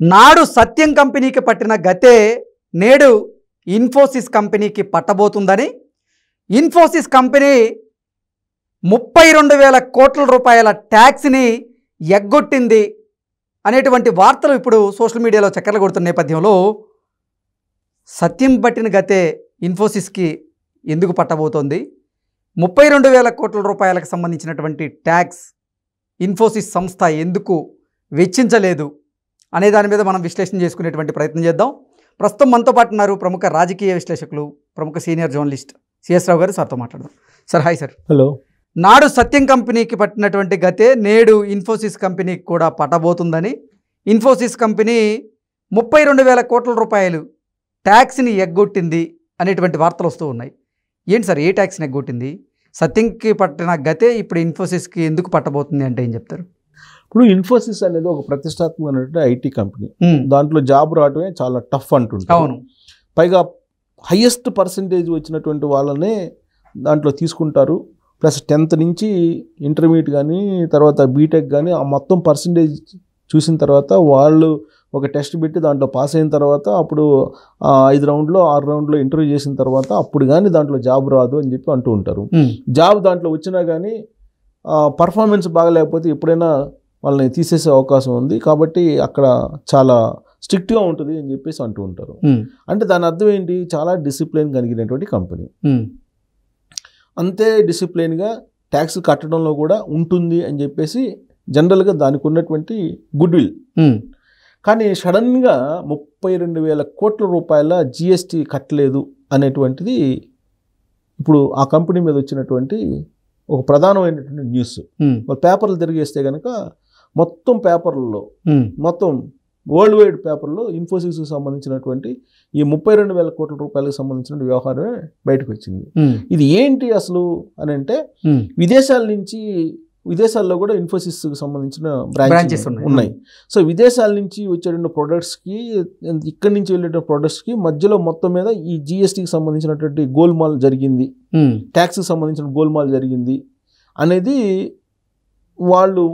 నాడు సత్యం కంపెనీకి పట్టిన గతే నేడు ఇన్ఫోసిస్ కంపెనీకి పట్టబోతుందని, ఇన్ఫోసిస్ కంపెనీ 32,000 కోట్ల రూపాయల ట్యాక్స్ని ఎగ్గొట్టింది అనేటువంటి వార్తలు ఇప్పుడు సోషల్ మీడియాలో చక్కర్లు కొడుతున్న నేపథ్యంలో సత్యం పట్టిన గతే ఇన్ఫోసిస్కి ఎందుకు పట్టబోతోంది, 32,000 కోట్ల రూపాయలకు సంబంధించినటువంటి ట్యాక్స్ ఇన్ఫోసిస్ సంస్థ ఎందుకు వెచ్చించలేదు అనే దాని మీద మనం విశ్లేషణ చేసుకునేటువంటి ప్రయత్నం చేద్దాం. ప్రస్తుతం మనతో పాటు ఉన్నారు ప్రముఖ రాజకీయ విశ్లేషకులు, ప్రముఖ సీనియర్ జర్నలిస్ట్ సిఎస్ రావు గారు. సార్తో మాట్లాడదాం. Sir hi sir. హలో. నాడు సత్యం కంపెనీకి పట్టినటువంటి గతే నేడు ఇన్ఫోసిస్ కంపెనీకి కూడా పట్టబోతుందని, ఇన్ఫోసిస్ కంపెనీ 32,000 కోట్ల రూపాయలు ట్యాక్స్ని ఎగ్గొట్టింది అనేటువంటి వార్తలు వస్తూ ఉన్నాయి. ఏంటి సార్, ఏ ట్యాక్స్ని ఎగ్గొట్టింది? సత్యంకి పట్టిన గతే ఇప్పుడు ఇన్ఫోసిస్కి ఎందుకు పట్టబోతుంది అంటే ఏం చెప్తారు? ఇప్పుడు ఇన్ఫోసిస్ అనేది ఒక ప్రతిష్టాత్మకమైనటువంటి ఐటీ కంపెనీ. దాంట్లో జాబ్ రావడమే చాలా టఫ్ అంటుంది. అవును. పైగా హైయెస్ట్ పర్సంటేజ్ వచ్చినటువంటి వాళ్ళనే దాంట్లో తీసుకుంటారు. ప్లస్ 10th నుంచి ఇంటర్మీడియట్ కానీ తర్వాత బీటెక్ కానీ ఆ మొత్తం పర్సంటేజ్ చూసిన తర్వాత వాళ్ళు ఒక టెస్ట్ పెట్టి దాంట్లో పాస్ అయిన తర్వాత అప్పుడు 5 రౌండ్లో 6 రౌండ్లో ఇంటర్వ్యూ చేసిన తర్వాత అప్పుడు కానీ దాంట్లో జాబ్ రాదు అని చెప్పి అంటూ ఉంటారు. జాబ్ దాంట్లో వచ్చినా కానీ పర్ఫార్మెన్స్ బాగలేకపోతే ఎప్పుడైనా వాళ్ళని తీసేసే అవకాశం ఉంది. కాబట్టి అక్కడ చాలా స్ట్రిక్ట్గా ఉంటుంది అని చెప్పేసి అంటూ ఉంటారు. అంటే దాని అర్థం ఏంటి, చాలా డిసిప్లిన్ కలిగినటువంటి కంపెనీ, అంతే డిసిప్లిన్గా ట్యాక్స్ కట్టడంలో కూడా ఉంటుంది అని చెప్పేసి జనరల్గా దానికి ఉన్నటువంటి గుడ్ విల్. కానీ సడన్గా 32,000 కోట్ల రూపాయల జిఎస్టీ కట్టలేదు అనేటువంటిది ఇప్పుడు ఆ కంపెనీ మీద వచ్చినటువంటి ఒక ప్రధానమైనటువంటి న్యూస్. పేపర్లు తిరిగేస్తే కనుక మొత్తం పేపర్లలో, మొత్తం వరల్డ్ వైడ్ పేపర్లో ఇన్ఫోసిస్కి సంబంధించినటువంటి ఈ 32,000 కోట్ల రూపాయలకు సంబంధించిన వ్యవహారమే బయటకు వచ్చింది. ఇది ఏంటి అసలు అని అంటే, విదేశాల్లో కూడా ఇన్ఫోసిస్కి సంబంధించిన బ్రాంచెస్ ఉన్నాయి. సో విదేశాల నుంచి వచ్చేటువంటి ప్రొడక్ట్స్కి, ఇక్కడి నుంచి వెళ్ళే ప్రొడక్ట్స్కి మధ్యలో మొత్తం మీద ఈ జిఎస్టీకి సంబంధించినటువంటి గోల్మాల్ జరిగింది, ట్యాక్స్కి సంబంధించిన గోల్మాల్ జరిగింది అనేది వాళ్ళు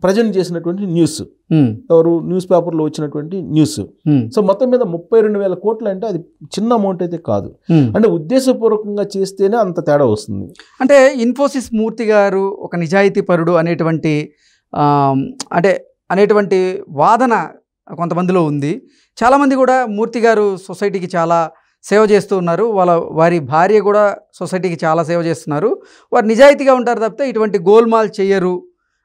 ప్రజెంట్ చేసినటువంటి న్యూస్, ఎవరు న్యూస్ పేపర్లో వచ్చినటువంటి న్యూస్. సో మొత్తం మీద 32,000 కోట్లు అంటే అది చిన్న అమౌంట్ అయితే కాదు. అంటే ఉద్దేశపూర్వకంగా చేస్తేనే అంత తేడా వస్తుంది. అంటే ఇన్ఫోసిస్ మూర్తి గారు ఒక నిజాయితీ పరుడు అనేటువంటి వాదన కొంతమందిలో ఉంది. చాలామంది కూడా మూర్తి గారు సొసైటీకి చాలా సేవ చేస్తూ ఉన్నారు, వారి భార్య కూడా సొసైటీకి చాలా సేవ చేస్తున్నారు, వారు నిజాయితీగా ఉంటారు తప్పితే ఇటువంటి గోల్మాల్ చేయరు,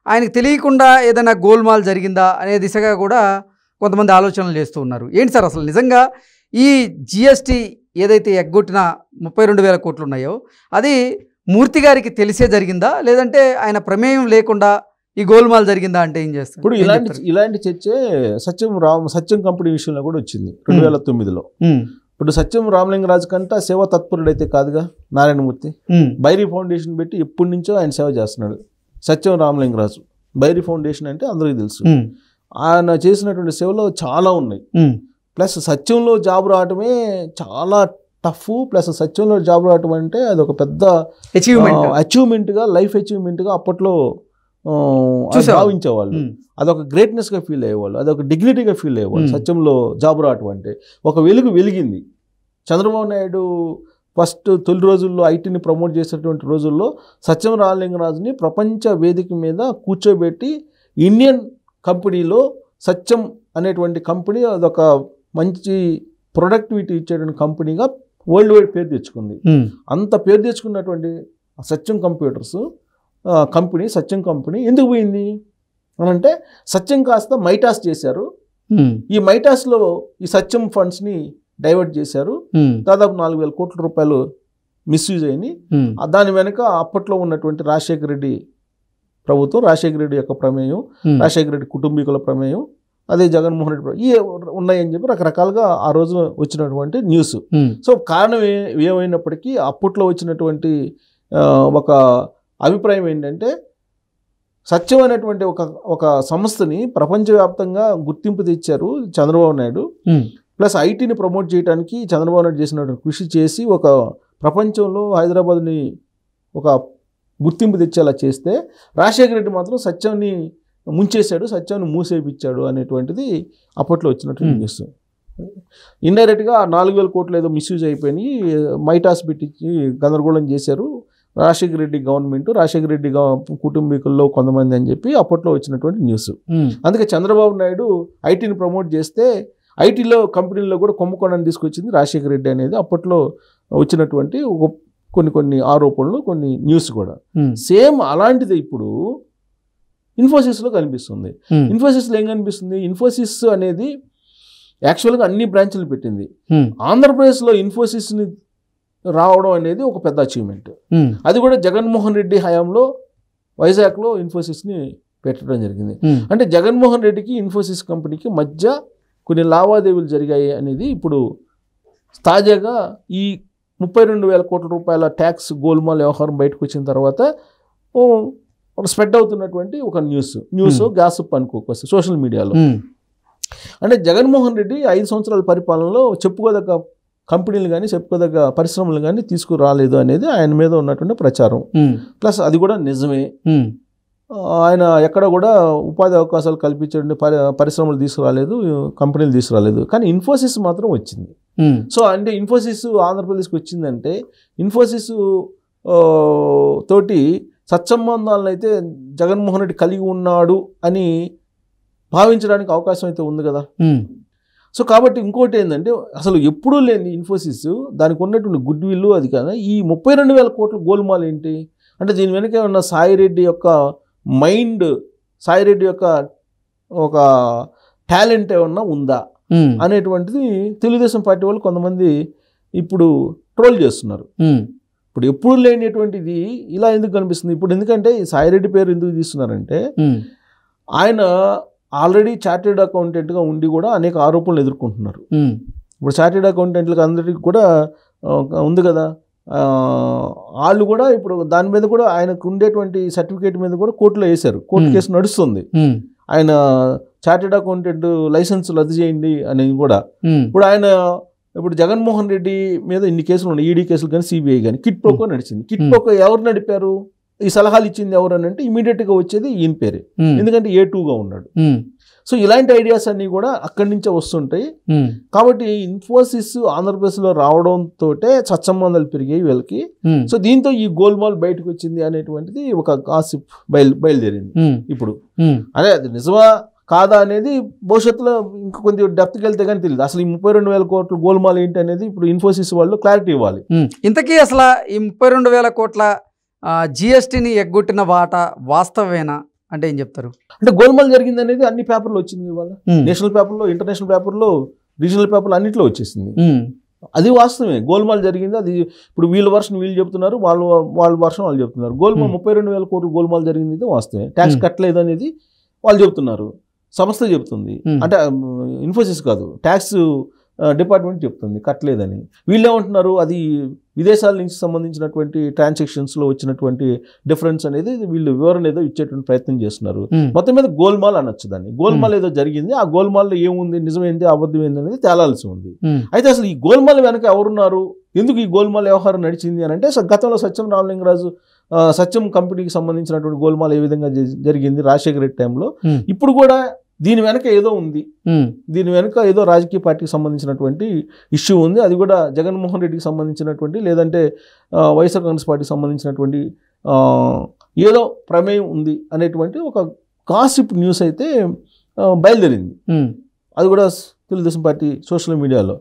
ఆయనకు తెలియకుండా ఏదైనా గోల్మాల్ జరిగిందా అనే దిశగా కూడా కొంతమంది ఆలోచనలు చేస్తూ ఉన్నారు. ఏంటి సార్ అసలు నిజంగా ఈ జిఎస్టీ ఏదైతే ఎగ్గొట్టిన 32,000 కోట్లు ఉన్నాయో అది మూర్తి గారికి తెలిసే జరిగిందా, లేదంటే ఆయన ప్రమేయం లేకుండా ఈ గోల్మాల్ జరిగిందా అంటే ఏం చేస్తారు? ఇప్పుడు ఇలాంటి చర్చే సత్యం కంపెనీ విషయంలో కూడా వచ్చింది 2009లో. ఇప్పుడు సత్యం రామలింగరాజు కంటే సేవా తత్పరుడైతే కాదుగా నారాయణమూర్తి. బైరీ ఫౌండేషన్ పెట్టి ఎప్పటి నుంచో ఆయన సేవ చేస్తున్నాడు సత్యం రామలింగరాజు. బైరీ ఫౌండేషన్ అంటే అందరికీ తెలుసు. ఆయన చేసినటువంటి సేవలు చాలా ఉన్నాయి. ప్లస్ సత్యంలో జాబ్ రావటమే చాలా టఫ్. ప్లస్ సత్యంలో జాబ్ రావటం అంటే అది ఒక పెద్ద అచీవ్మెంట్గా, లైఫ్ అచీవ్మెంట్గా అప్పట్లో భావించేవాళ్ళు. అదొక గ్రేట్నెస్గా ఫీల్ అయ్యేవాళ్ళు, అదొక డిగ్నిటీగా ఫీల్ అయ్యేవాళ్ళు. సత్యంలో జాబ్ రావటం అంటే ఒక వెలిగింది. చంద్రబాబు నాయుడు ఫస్ట్ తొలి రోజుల్లో ఐటీని ప్రమోట్ చేసేటువంటి రోజుల్లో సత్యం రామలింగరాజుని ప్రపంచ వేదిక మీద కూర్చోబెట్టి ఇండియన్ కంపెనీలో సత్యం అనేటువంటి కంపెనీ అదొక మంచి ప్రొడక్టివిటీ ఇచ్చేటువంటి కంపెనీగా వరల్డ్ వైడ్ పేరు తెచ్చుకుంది. అంత పేరు తెచ్చుకున్నటువంటి సత్యం కంప్యూటర్స్ కంపెనీ, సత్యం కంపెనీ ఎందుకు పోయింది అని అంటే, సత్యం కాస్త మైటాస్ చేశారు. ఈ మైటాస్లో ఈ సత్యం ఫండ్స్ని డైవర్ట్ చేశారు. దాదాపు 4,000 కోట్ల రూపాయలు మిస్యూజ్ అయినాయి. దాని వెనుక అప్పట్లో ఉన్నటువంటి రాజశేఖర రెడ్డి ప్రభుత్వం, రాజశేఖర రెడ్డి యొక్క ప్రమేయం, రాజశేఖర రెడ్డి కుటుంబీకుల ప్రమేయం, అదే జగన్మోహన్ రెడ్డి ఇవే ఉన్నాయని చెప్పి రకరకాలుగా ఆ రోజు వచ్చినటువంటి న్యూస్. సో కారణం ఏమైనప్పటికీ అప్పట్లో వచ్చినటువంటి ఒక అభిప్రాయం ఏంటంటే, సత్యం అనేటువంటి ఒక సంస్థని ప్రపంచవ్యాప్తంగా గుర్తింపు తెచ్చారు చంద్రబాబు నాయుడు. ప్లస్ ఐటీని ప్రమోట్ చేయడానికి చంద్రబాబు నాయుడు చేసినటువంటి కృషి చేసి ఒక ప్రపంచంలో హైదరాబాద్ని ఒక గుర్తింపు తెచ్చేలా చేస్తే, రాజశేఖర రెడ్డి మాత్రం సత్యాన్ని ముంచేశాడు, సత్యాన్ని మూసేపించాడు అనేటువంటిది అప్పట్లో వచ్చినటువంటి న్యూస్. ఇండైరెక్ట్గా 4,000 కోట్లు ఏదో మిస్యూజ్ అయిపోయి మైటాస్ పెట్టించి గందరగోళం చేశారు రాజశేఖర రెడ్డి గవర్నమెంట్, రాజశేఖర రెడ్డి కుటుంబీకుల్లో కొంతమంది అని చెప్పి అప్పట్లో వచ్చినటువంటి న్యూస్. అందుకే చంద్రబాబు నాయుడు ఐటీని ప్రమోట్ చేస్తే ఐటీలో కంపెనీల్లో కూడా కుంభకోణాన్ని తీసుకొచ్చింది రాజశేఖర రెడ్డి అనేది అప్పట్లో వచ్చినటువంటి కొన్ని ఆరోపణలు, కొన్ని న్యూస్ కూడా. సేమ్ అలాంటిది ఇప్పుడు ఇన్ఫోసిస్లో కనిపిస్తుంది. ఇన్ఫోసిస్లో ఏం కనిపిస్తుంది? ఇన్ఫోసిస్ అనేది యాక్చువల్గా అన్ని బ్రాంచ్లు పెట్టింది. ఆంధ్రప్రదేశ్లో ఇన్ఫోసిస్ని రావడం అనేది ఒక పెద్ద అచీవ్మెంట్. అది కూడా జగన్మోహన్ రెడ్డి హయాంలో వైజాగ్లో ఇన్ఫోసిస్ని పెట్టడం జరిగింది. అంటే జగన్మోహన్ రెడ్డికి ఇన్ఫోసిస్ కంపెనీకి మధ్య కొన్ని లావాదేవీలు జరిగాయి అనేది ఇప్పుడు తాజాగా ఈ 32,000 కోట్ల రూపాయల ట్యాక్స్ గోల్మాల్ వ్యవహారం బయటకు వచ్చిన తర్వాత స్ప్రెడ్ అవుతున్నటువంటి ఒక న్యూస్ గ్యాసప్ అనుకోవచ్చు సోషల్ మీడియాలో. అంటే జగన్మోహన్ రెడ్డి 5 సంవత్సరాల పరిపాలనలో చెప్పుకోదగ్గ కంపెనీలు కానీ చెప్పుకోదగ్గ పరిశ్రమలు కానీ తీసుకురాలేదు అనేది ఆయన మీద ఉన్నటువంటి ప్రచారం. ప్లస్ అది కూడా నిజమే. ఆయన ఎక్కడ కూడా ఉపాధి అవకాశాలు కల్పించే పరిశ్రమలు తీసుకురాలేదు, కంపెనీలు తీసుకురాలేదు. కానీ ఇన్ఫోసిస్ మాత్రం వచ్చింది. సో అంటే ఇన్ఫోసిస్ ఆంధ్రప్రదేశ్కి వచ్చిందంటే ఇన్ఫోసిస్ తోటి సత్సంబంధాలను అయితే జగన్మోహన్ రెడ్డి కలిగి ఉన్నాడు అని భావించడానికి అవకాశం అయితే ఉంది కదా. సో కాబట్టి ఇంకోటి ఏంటంటే అసలు ఎప్పుడూ లేని ఇన్ఫోసిస్ దానికి ఉన్నటువంటి గుడ్ విల్ అది కదా. ఈ 32,000 కోట్ల గోల్మాల్ ఏంటి అంటే దీని వెనక ఉన్న సాయిరెడ్డి యొక్క మైండ్, సాయిరెడ్డి యొక్క ఒక టాలెంట్ ఏమన్నా ఉందా అనేటువంటిది తెలుగుదేశం పార్టీ వాళ్ళు కొంతమంది ఇప్పుడు ట్రోల్ చేస్తున్నారు. ఇప్పుడు ఎప్పుడు లేనిటువంటిది ఇలా ఎందుకు కనిపిస్తుంది ఇప్పుడు? ఎందుకంటే ఈ సాయిరెడ్డి పేరు ఎందుకు తీస్తున్నారంటే ఆయన ఆల్రెడీ చార్టెడ్ అకౌంటెంట్గా ఉండి కూడా అనేక ఆరోపణలు ఎదుర్కొంటున్నారు. ఇప్పుడు చార్టెడ్ అకౌంటెంట్లకు అందరికీ కూడా ఉంది కదా, వాళ్ళు కూడా ఇప్పుడు దాని మీద కూడా ఆయనకు ఉండేటువంటి సర్టిఫికేట్ మీద కూడా కోర్టులో వేశారు. కోర్టు కేసు నడుస్తుంది. ఆయన చార్టెడ్ అకౌంటెంట్ లైసెన్స్ రద్దు చేయండి అని కూడా. ఇప్పుడు జగన్మోహన్ రెడ్డి మీద ఇన్ని కేసులు ఉన్నాయి, ఈడీ కేసులు కానీ సిబిఐ కానీ. కిట్ ప్రోకో నడిచింది. కిట్ ప్రోకో ఎవరు నడిపారు? ఈ సలహాలు ఇచ్చింది ఎవరు అని అంటే ఇమీడియట్గా వచ్చేది ఈయన పేరే, ఎందుకంటే A2గా ఉన్నాడు. సో ఇలాంటి ఐడియాస్ అన్నీ కూడా అక్కడి నుంచే వస్తుంటాయి. కాబట్టి ఇన్ఫోసిస్ ఆంధ్రప్రదేశ్లో రావడంతో సత్సంబంధాలు పెరిగాయి వీళ్ళకి. సో దీంతో ఈ గోల్మాల్ బయటకు వచ్చింది అనేటువంటిది ఒక గాసిప్ బయలుదేరింది ఇప్పుడు. అదే అది నిజమా కాదా అనేది భవిష్యత్తులో ఇంకా కొంచెం డెప్త్కి వెళ్తే కానీ తెలియదు. అసలు ఈ 32,000 కోట్ల గోల్మాల్ ఏంటి అనేది ఇప్పుడు ఇన్ఫోసిస్ వాళ్ళు క్లారిటీ ఇవ్వాలి. ఇంతకీ అసలు ఈ 32,000 కోట్ల జిఎస్టీని ఎగ్గొట్టిన వాటా వాస్తవేనా అంటే ఏం చెప్తారు? అంటే గోల్మాల్ జరిగింది అనేది అన్ని పేపర్లో వచ్చింది ఇవాళ. నేషనల్ పేపర్లో, ఇంటర్నేషనల్ పేపర్లో, రీజనల్ పేపర్లో అన్నింటిలో వచ్చేసింది. అది వాస్తవమే, గోల్మాల్ జరిగింది. అది ఇప్పుడు వీళ్ళ వర్షన్ వీళ్ళు చెప్తున్నారు, వాళ్ళ వర్షన్ వాళ్ళు చెప్తున్నారు. గోల్మాల్ 32,000 కోట్లు గోల్మాల్ జరిగింది అయితే వాస్తవమే. ట్యాక్స్ కట్టలేదు అనేది వాళ్ళు చెప్తున్నారు, సంస్థ చెప్తుంది. అంటే ఇన్ఫోసిస్ కాదు, ట్యాక్స్ డిపార్ట్మెంట్ చెప్తుంది కట్టలేదని. వీళ్ళేమంటున్నారు అది విదేశాల నుంచి సంబంధించినటువంటి ట్రాన్సాక్షన్స్లో వచ్చినటువంటి డిఫరెన్స్ అనేది వీళ్ళు వివరణ ఏదో ఇచ్చేటువంటి ప్రయత్నం చేస్తున్నారు. మొత్తం మీద గోల్మాల్ అనొచ్చు దాన్ని. గోల్మాల్ ఏదో జరిగింది, ఆ గోల్మాల్లో ఏముంది, నిజమైంది అబద్ధం ఏంది అనేది తేలాల్సి ఉంది. అయితే అసలు ఈ గోల్మాల్ వెనక ఎవరున్నారు, ఎందుకు ఈ గోల్మాల్ వ్యవహారం నడిచింది అని అంటే గతంలో సత్యం రామలింగరాజు సత్యం కంపెనీకి సంబంధించినటువంటి గోల్మాల్ ఏ విధంగా జరిగింది రాజశేఖర రెడ్డి టైంలో, ఇప్పుడు కూడా దీని వెనక ఏదో ఉంది. దీని వెనక ఏదో రాజకీయ పార్టీకి సంబంధించినటువంటి ఇష్యూ ఉంది. అది కూడా జగన్మోహన్ రెడ్డికి సంబంధించినటువంటి లేదంటే వైఎస్ఆర్ కాంగ్రెస్ పార్టీకి సంబంధించినటువంటి ఏదో ప్రమేయం ఉంది అనేటువంటి ఒక గాసిప్ న్యూస్ అయితే బయలుదేరింది. అది కూడా తెలుగుదేశం పార్టీ సోషల్ మీడియాలో.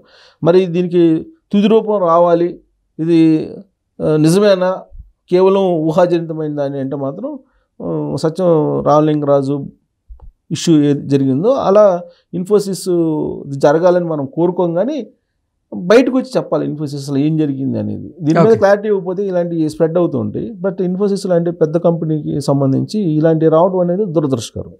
మరి దీనికి తుది రూపం రావాలి, ఇది నిజమేనా, కేవలం ఊహాజనితమైందా అని అంటే మాత్రం సత్యం రామలింగరాజు ఇష్యూ ఏది జరిగిందో అలా ఇన్ఫోసిస్ జరగాలని మనం కోరుకోం, కానీ బయటకు వచ్చి చెప్పాలి ఇన్ఫోసిస్ అసలు ఏం జరిగింది అనేది. దీని మీద క్లారిటీ ఇవ్వకపోతే ఇలాంటివి స్ప్రెడ్ అవుతూ ఉంటాయి. బట్ ఇన్ఫోసిస్ లాంటి పెద్ద కంపెనీకి సంబంధించి ఇలాంటివి రావడం అనేది దురదృష్టకరం.